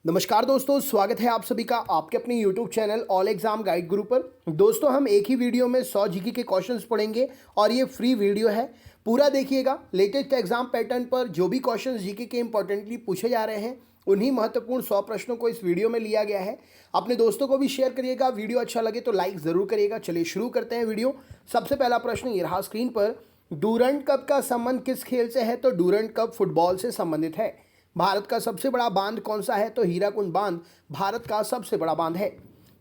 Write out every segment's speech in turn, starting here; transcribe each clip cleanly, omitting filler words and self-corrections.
नमस्कार दोस्तों, स्वागत है आप सभी का आपके अपने YouTube channel all exam guide गुरु पर। दोस्तों, हम एक ही वीडियो में 100 जीके के क्वेश्चंस पढ़ेंगे और ये फ्री वीडियो है। पूरा देखिएगा। लेटेस्ट एग्जाम पैटर्न पर जो भी क्वेश्चंस जीके के इंपॉर्टेंटली पूछे जा रहे हैं, उन्हीं महत्वपूर्ण 100 प्रश्नों को इस वीडियो में लिया गया है। अपने दोस्तों को भी शेयर करिएगा। वीडियो अच्छा लगे तो लाइक ज़रूर करिएगा। चलिए शुरू करते हैं वीडियो। सबसे पहला प्रश्न ये रहा स्क्रीन पर, डूरंड कप का संबंध किस खेल से है? तो डूरंड कप फुटबॉल से संबंधित है। भारत का सबसे बड़ा बांध कौन सा है? तो हीराकुंड बांध भारत का सबसे बड़ा बांध है।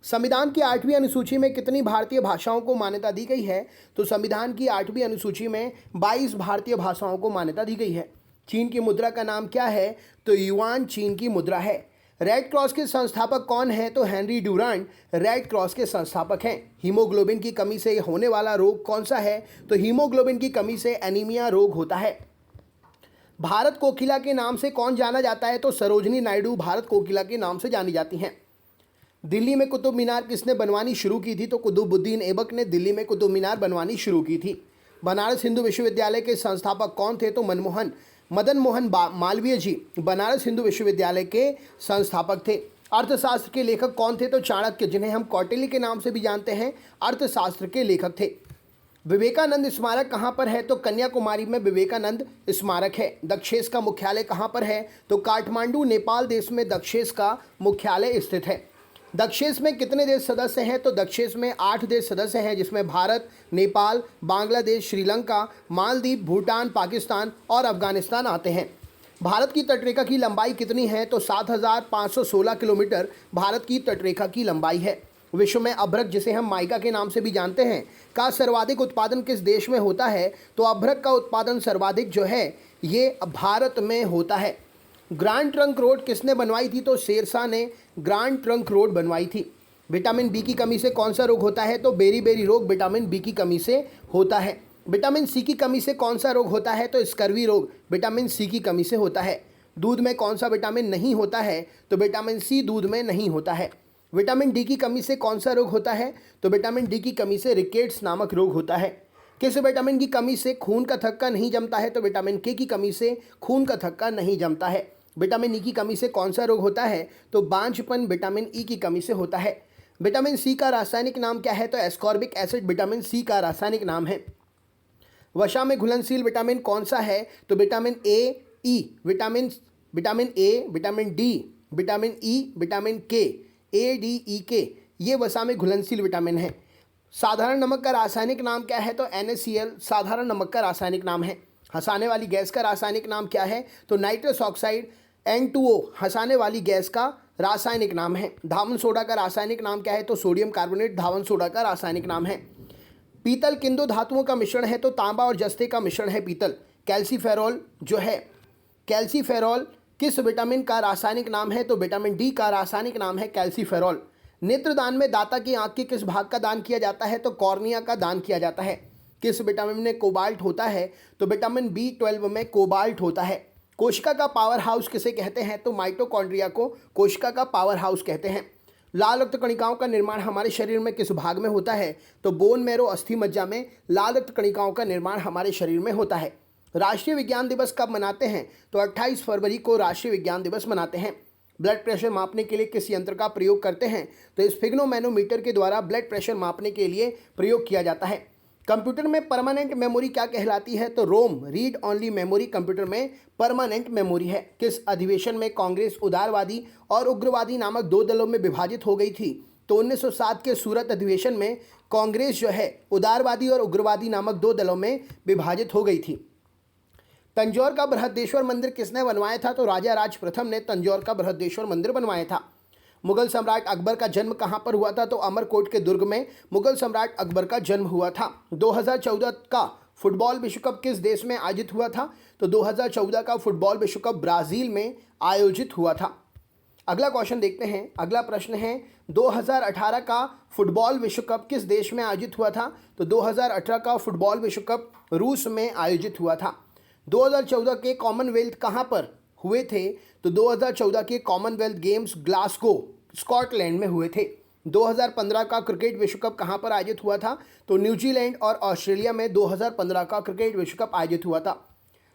संविधान की 8वीं अनुसूची में कितनी भारतीय भाषाओं को मान्यता दी गई है? तो संविधान की 8वीं अनुसूची में 22 भारतीय भाषाओं को मान्यता दी गई है। चीन की मुद्रा का नाम क्या है? तो युआन चीन की मुद्रा है। रेड क्रॉस के संस्थापक कौन है? तो हेनरी डूरांड रेड क्रॉस के संस्थापक हैं। हीमोग्लोबिन की कमी से होने वाला रोग कौन सा है? तो हीमोग्लोबिन की कमी से एनीमिया रोग होता है। भारत कोकिला के नाम से कौन जाना जाता है? तो सरोजनी नायडू भारत कोकिला के नाम से जानी जाती हैं। दिल्ली में कुतुब मीनार किसने बनवानी शुरू की थी? तो कुतुबुद्दीन ऐबक ने दिल्ली में कुतुब मीनार बनवानी शुरू की थी। बनारस हिंदू विश्वविद्यालय के संस्थापक कौन थे? तो मदन मोहन मालवीय जी बनारस हिंदू विश्वविद्यालय के संस्थापक थे। अर्थशास्त्र के लेखक कौन थे? तो चाणक्य, जिन्हें हम कौटिल्य के नाम से भी जानते हैं, अर्थशास्त्र के लेखक थे। विवेकानंद स्मारक कहाँ पर है? तो कन्याकुमारी में विवेकानंद स्मारक है। दक्षेस का मुख्यालय कहाँ पर है? तो काठमांडू नेपाल देश में दक्षेस का मुख्यालय स्थित है। दक्षेस में कितने देश सदस्य हैं? तो दक्षेस में 8 देश सदस्य हैं, जिसमें भारत, नेपाल, बांग्लादेश, श्रीलंका, मालदीव, भूटान, पाकिस्तान और अफगानिस्तान आते हैं। भारत की तटरेखा की लंबाई कितनी है? तो 7,516 किलोमीटर भारत की तटरेखा की लंबाई है। विश्व में अभ्रक, जिसे हम माइका के नाम से भी जानते हैं, का सर्वाधिक उत्पादन किस देश में होता है? तो अभ्रक का उत्पादन सर्वाधिक जो है ये भारत में होता है। ग्रांड ट्रंक रोड किसने बनवाई थी? तो शेरशाह ने ग्रांड ट्रंक रोड बनवाई थी। विटामिन बी की कमी से कौन सा रोग होता है? तो बेरी रोग विटामिन बी की कमी से होता है। विटामिन सी की कमी से कौन सा रोग होता है? तो स्कर्वी रोग विटामिन सी की कमी से होता है। दूध में कौन सा विटामिन नहीं होता है? तो विटामिन सी दूध में नहीं होता है। विटामिन डी की कमी से कौन सा रोग होता है? तो विटामिन डी की कमी से रिकेट्स नामक रोग होता है। किस विटामिन की कमी से खून का थक्का नहीं जमता है? तो विटामिन के की कमी से खून का थक्का नहीं जमता है। विटामिन ई की कमी से कौन सा रोग होता है? तो बांझपन विटामिन ई की कमी से होता है। विटामिन सी का रासायनिक नाम क्या है? तो एस्कॉर्बिक एसिड विटामिन सी का रासायनिक नाम है। वसा में घुलनशील विटामिन कौन सा है? तो vitamin A, E, vitamin A, vitamin D, vitamin E, vitamin के, ए, डी, ई, के, ये वसा में घुलनशील विटामिन है। साधारण नमक का रासायनिक नाम क्या है? तो NaCl साधारण नमक का रासायनिक नाम है। हंसाने वाली गैस का रासायनिक नाम क्या है? तो नाइट्रस ऑक्साइड N2O हंसाने वाली गैस का रासायनिक नाम है। धावन सोडा का रासायनिक नाम क्या है? तो सोडियम कार्बोनेट धावन सोडा का रासायनिक नाम है। पीतल किन दो धातुओं का मिश्रण है? तो तांबा और जस्ते का मिश्रण है पीतल। कैल्सीफेरॉल जो है, कैल्सीफेरॉल किस विटामिन का रासायनिक नाम है? तो विटामिन डी का रासायनिक नाम है कैल्सीफेरॉल। नेत्रदान में दाता की आंख के किस भाग का दान किया जाता है? तो कॉर्निया का दान किया जाता है। किस विटामिन में कोबाल्ट होता है? तो विटामिन B12 में कोबाल्ट होता है। कोशिका का पावर हाउस किसे कहते हैं? तो माइटोकॉन्ड्रिया को कोशिका का पावर हाउस कहते हैं। लाल रक्त कणिकाओं का निर्माण हमारे शरीर में किस भाग में होता है? तो बोन मैरो अस्थि मज्जा में लाल रक्त कणिकाओं का निर्माण हमारे शरीर में होता है। राष्ट्रीय विज्ञान दिवस कब मनाते हैं? तो 28 फरवरी को राष्ट्रीय विज्ञान दिवस मनाते हैं। ब्लड प्रेशर मापने के लिए किस यंत्र का प्रयोग करते हैं? तो स्फिग्नोमैनोमीटर के द्वारा ब्लड प्रेशर मापने के लिए प्रयोग किया जाता है। कंप्यूटर में परमानेंट मेमोरी क्या कहलाती है? तो रोम रीड ओनली मेमोरी कंप्यूटर में परमानेंट मेमोरी है। किस अधिवेशन में कांग्रेस उदारवादी और उग्रवादी नामक 2 दलों में विभाजित हो गई थी? तो 1907 के सूरत अधिवेशन में कांग्रेस जो है उदारवादी और उग्रवादी नामक 2 दलों में विभाजित हो गई थी। तंजौर का बृहदेश्वर मंदिर किसने बनवाया था? तो राजा राज प्रथम ने तंजौर का बृहदेश्वर मंदिर बनवाया था। मुगल सम्राट अकबर का जन्म कहाँ पर हुआ था? तो अमरकोट के दुर्ग में मुगल सम्राट अकबर का जन्म हुआ था। 2014 का फुटबॉल विश्व कप किस देश में आयोजित हुआ था? तो 2014 का फुटबॉल विश्व कप ब्राज़ील में आयोजित हुआ था। अगला क्वेश्चन देखते हैं। अगला प्रश्न है, 2018 का फुटबॉल विश्व कप किस देश में आयोजित हुआ था? तो 2018 का फुटबॉल विश्व कप रूस में आयोजित हुआ था। 2014 के कॉमनवेल्थ कहाँ पर हुए थे? तो 2014 के कॉमनवेल्थ गेम्स ग्लासगो स्कॉटलैंड में हुए थे। 2015 का क्रिकेट विश्व कप कहाँ पर आयोजित हुआ था? तो न्यूजीलैंड और ऑस्ट्रेलिया में 2015 का क्रिकेट विश्व कप आयोजित हुआ था।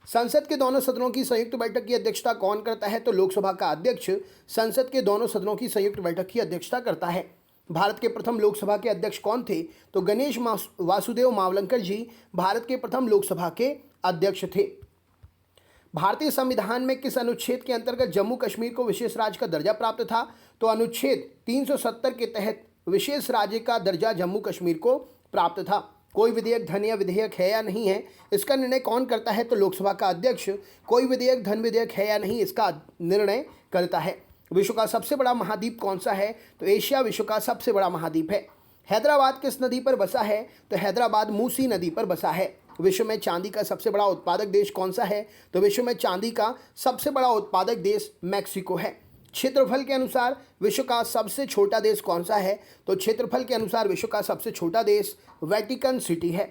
संसद के दोनों सदनों की संयुक्त बैठक की अध्यक्षता कौन करता है? तो लोकसभा का अध्यक्ष संसद के दोनों सदनों की संयुक्त बैठक की अध्यक्षता करता है। भारत के प्रथम लोकसभा के अध्यक्ष कौन थे? तो गणेश वासुदेव मावलंकर जी भारत के प्रथम लोकसभा के अध्यक्ष थे। भारतीय संविधान में किस अनुच्छेद के अंतर्गत जम्मू कश्मीर को विशेष राज्य का दर्जा प्राप्त था? तो अनुच्छेद 370 के तहत विशेष राज्य का दर्जा जम्मू कश्मीर को प्राप्त था। कोई विधेयक धन या विधेयक है या नहीं है, इसका निर्णय कौन करता है? तो लोकसभा का अध्यक्ष कोई विधेयक धन विधेयक है या नहीं, इसका निर्णय करता है। विश्व का सबसे बड़ा महाद्वीप कौन सा है? तो एशिया विश्व का सबसे बड़ा महाद्वीप है। हैदराबाद किस नदी पर बसा है? तो हैदराबाद मूसी नदी पर बसा है। विश्व में चांदी का सबसे बड़ा उत्पादक देश कौन सा है? तो विश्व में चांदी का सबसे बड़ा उत्पादक देश मैक्सिको है। क्षेत्रफल के अनुसार विश्व का सबसे छोटा देश कौन सा है? तो क्षेत्रफल के अनुसार विश्व का सबसे छोटा देश वेटिकन सिटी है।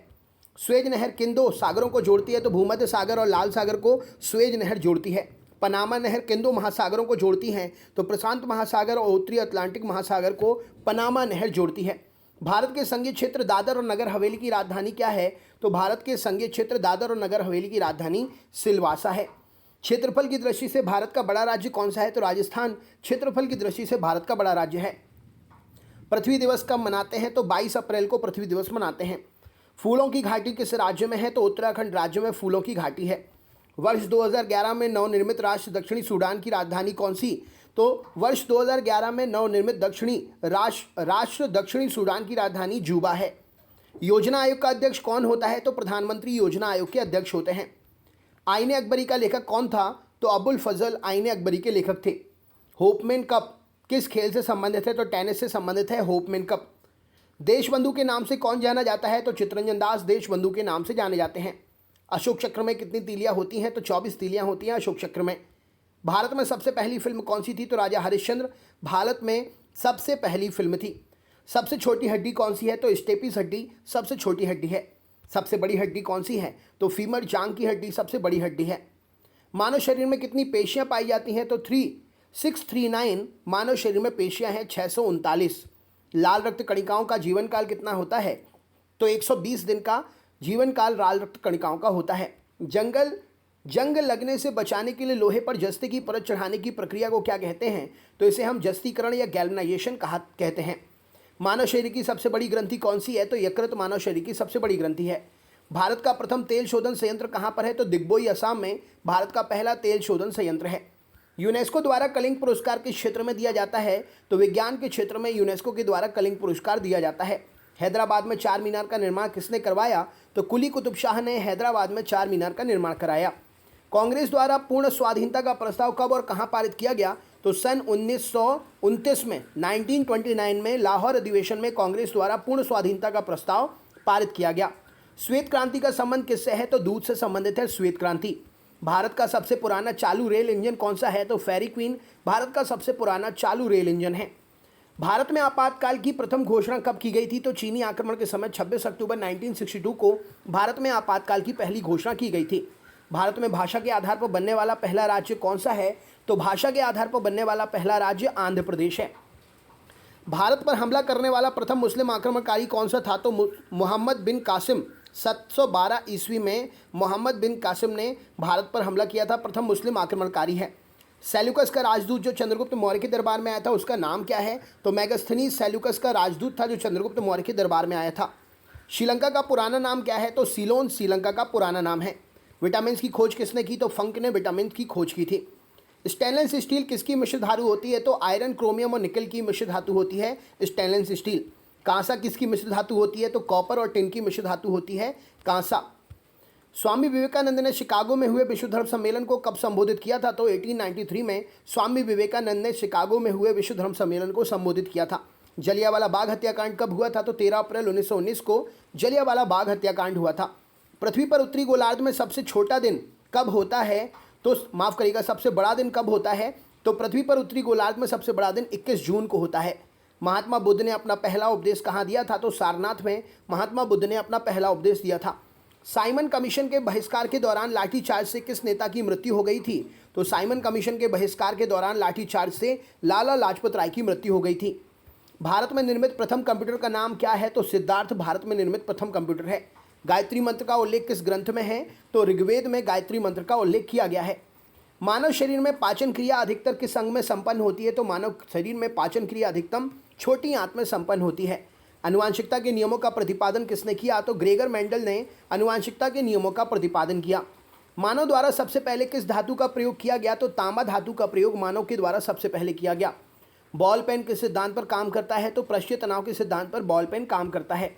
स्वेज नहर किन दो सागरों को जोड़ती है? तो भूमध्य सागर और लाल सागर को स्वेज नहर जोड़ती है। पनामा नहर किन दो महासागरों को जोड़ती है? तो प्रशांत महासागर और उत्तरी अटलांटिक महासागर को पनामा नहर जोड़ती है। भारत के संघीय क्षेत्र दादर और नगर हवेली की राजधानी क्या है? तो भारत के संघीय क्षेत्र दादर और नगर हवेली की राजधानी सिलवासा है। क्षेत्रफल की दृष्टि से भारत का बड़ा राज्य कौन सा है? तो राजस्थान क्षेत्रफल की दृष्टि से भारत का बड़ा राज्य है। पृथ्वी दिवस कब मनाते हैं? तो 22 अप्रैल को पृथ्वी दिवस मनाते हैं। फूलों की घाटी किस राज्य में है? तो उत्तराखंड राज्य में फूलों की घाटी है। वर्ष 2011 में नवनिर्मित राष्ट्र दक्षिणी सूडान की राजधानी कौन सी? तो वर्ष 2011 में नवनिर्मित राष्ट्र दक्षिणी सूडान की राजधानी जूबा है। योजना आयोग का अध्यक्ष कौन होता है? तो प्रधानमंत्री योजना आयोग के अध्यक्ष होते हैं। आईने अकबरी का लेखक कौन था? तो अबुल फजल आईने अकबरी के लेखक थे। होपमैन कप किस खेल से संबंधित है? तो टेनिस से संबंधित है होपमैन कप। देशबंधु के नाम से कौन जाना जाता है? तो चित्तरंजन दास देशबंधु के नाम से जाने जाते हैं। अशोक चक्र में कितनी तीलियां होती हैं? तो 24 तीलियां होती हैं अशोक चक्र में। भारत में सबसे पहली फिल्म कौन सी थी? तो राजा हरिश्चंद्र भारत में सबसे पहली फिल्म थी। सबसे छोटी हड्डी कौन सी है? तो स्टेपिस हड्डी सबसे छोटी हड्डी है। सबसे बड़ी हड्डी कौन सी है? तो फीमर जांघ की हड्डी सबसे बड़ी हड्डी है। मानव शरीर में कितनी पेशियां पाई जाती हैं? तो 639 मानव शरीर में पेशियां हैं 639। लाल रक्त कणिकाओं का जीवन काल कितना होता है? तो 120 दिन का जीवन काल लाल रक्त कणिकाओं का होता है। जंग लगने से बचाने के लिए लोहे पर जस्ते की परत चढ़ाने की प्रक्रिया को क्या कहते हैं? तो इसे हम जस्तीकरण या गैल्वनाइजेशन कहते हैं। मानव शरीर की सबसे बड़ी ग्रंथि कौन सी है? तो यकृत मानव शरीर की सबसे बड़ी ग्रंथि है। भारत का प्रथम तेल शोधन संयंत्र कहाँ पर है? तो दिग्बोई असम में भारत का पहला तेल शोधन संयंत्र है। यूनेस्को द्वारा कलिंग पुरस्कार किस क्षेत्र में दिया जाता है? तो विज्ञान के क्षेत्र में यूनेस्को के द्वारा कलिंग पुरस्कार दिया जाता है। हैदराबाद में चार मीनार का निर्माण किसने करवाया? तो कुली कुतुब शाह ने हैदराबाद में चार मीनार का निर्माण कराया। कांग्रेस द्वारा पूर्ण स्वाधीनता का प्रस्ताव कब और कहां पारित किया गया? तो सन 1929 में 1929 में लाहौर अधिवेशन में कांग्रेस द्वारा पूर्ण स्वाधीनता का प्रस्ताव पारित किया गया। श्वेत क्रांति का संबंध किससे है? तो दूध से संबंधित है श्वेत क्रांति। भारत का सबसे पुराना चालू रेल इंजन कौन सा है? तो फेरी क्वीन भारत का सबसे पुराना चालू रेल इंजन है। भारत में आपातकाल की प्रथम घोषणा कब की गई थी? तो चीनी आक्रमण के समय 26 अक्टूबर 1962 को भारत में आपातकाल की पहली घोषणा की गई थी। भारत में भाषा के आधार पर बनने वाला पहला राज्य कौन सा है? तो भाषा के आधार पर बनने वाला पहला राज्य आंध्र प्रदेश है। भारत पर हमला करने वाला प्रथम मुस्लिम आक्रमणकारी कौन सा था? तो मोहम्मद बिन कासिम 712 ईस्वी में मोहम्मद बिन कासिम ने भारत पर हमला किया था, प्रथम मुस्लिम आक्रमणकारी है। सेल्यूकस का राजदूत जो चंद्रगुप्त मौर्य के दरबार में आया था उसका नाम क्या है? तो मेगास्थनीज सेल्यूकस का राजदूत था जो चंद्रगुप्त मौर्य के दरबार में आया था। श्रीलंका का पुराना नाम क्या है? तो सीलोन श्रीलंका का पुराना नाम है। विटामिन की खोज किसने की? तो फंक ने विटामिन की खोज की थी। स्टेनलेस स्टील किसकी मिश्र धातु होती है? तो आयरन, क्रोमियम और निकल की मिश्र धातु होती है स्टेनलेस स्टील। कांसा किसकी मिश्र धातु होती है? तो कॉपर और टिन की मिश्र धातु होती है कांसा। स्वामी विवेकानंद ने शिकागो में हुए विश्व धर्म सम्मेलन को कब संबोधित किया था? तो 1893 में स्वामी विवेकानंद ने शिकागो में हुए विश्व धर्म सम्मेलन को संबोधित किया था। जलियांवाला बाग हत्याकांड कब हुआ था? तो 13 अप्रैल 1919 को जलियांवाला बाग हत्याकांड हुआ था। पृथ्वी पर उत्तरी गोलार्ध में सबसे छोटा दिन कब होता है? तो माफ़ करिएगा, सबसे बड़ा दिन कब होता है? तो पृथ्वी पर उत्तरी गोलार्ध में सबसे बड़ा दिन 21 जून को होता है। महात्मा बुद्ध ने अपना पहला उपदेश कहाँ दिया था? तो सारनाथ में महात्मा बुद्ध ने अपना पहला उपदेश दिया था। साइमन कमीशन के बहिष्कार के दौरान लाठीचार्ज से किस नेता की मृत्यु हो गई थी? तो साइमन कमीशन के बहिष्कार के दौरान लाठीचार्ज से लाला लाजपत राय की मृत्यु हो गई थी। भारत में निर्मित प्रथम कंप्यूटर का नाम क्या है? तो सिद्धार्थ भारत में निर्मित प्रथम कंप्यूटर है। गायत्री मंत्र का उल्लेख किस ग्रंथ में है? तो ऋग्वेद में गायत्री मंत्र का उल्लेख किया गया है। मानव शरीर में पाचन क्रिया अधिकतर किस अंग में संपन्न होती है? तो मानव शरीर में पाचन क्रिया अधिकतम छोटी आंत में संपन्न होती है। आनुवांशिकता के नियमों का प्रतिपादन किसने किया? तो ग्रेगर मेंडल ने आनुवांशिकता के नियमों का प्रतिपादन किया। मानव द्वारा सबसे पहले किस धातु का प्रयोग किया गया? तो तांबा धातु का प्रयोग मानव के द्वारा सबसे पहले किया गया। बॉल पेन किस सिद्धांत पर काम करता है? तो पृष्ठीय तनाव के सिद्धांत पर बॉल पेन काम करता है।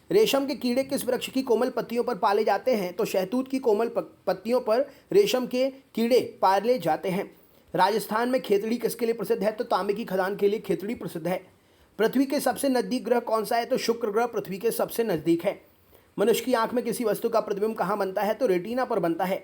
रेशम के कीड़े किस वृक्ष की कोमल पत्तियों पर पाले जाते हैं? तो शहतूत की कोमल पत्तियों पर रेशम के कीड़े पाले जाते हैं। राजस्थान में खेतड़ी किसके लिए प्रसिद्ध है? तो तांबे की खदान के लिए खेतड़ी प्रसिद्ध है। पृथ्वी के सबसे नजदीक ग्रह कौन सा है? तो शुक्र ग्रह पृथ्वी के सबसे नजदीक है। मनुष्य की आंख में किसी वस्तु का प्रतिबिंब कहाँ बनता है? तो रेटिना पर बनता है।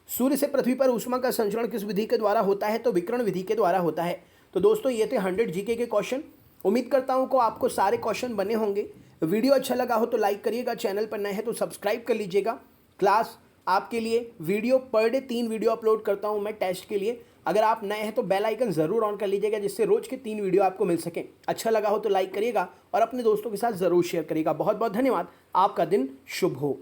सूर्य से पृथ्वी पर ऊष्मा का संचरण किस विधि के द्वारा होता है? तो विकिरण विधि के द्वारा होता है। तो दोस्तों ये थे 100 जीके के क्वेश्चन। उम्मीद करता हूँ को आपको सारे क्वेश्चन बने होंगे। वीडियो अच्छा लगा हो तो लाइक करिएगा, चैनल पर नए हैं तो सब्सक्राइब कर लीजिएगा। क्लास आपके लिए video per day 3 video upload करता हूँ मैं टेस्ट के लिए। अगर आप नए हैं तो बेल आइकन ज़रूर ऑन कर लीजिएगा जिससे रोज़ के 3 वीडियो आपको मिल सकें। अच्छा लगा हो तो लाइक करिएगा और अपने दोस्तों के साथ ज़रूर शेयर करिएगा। बहुत बहुत धन्यवाद। आपका दिन शुभ हो।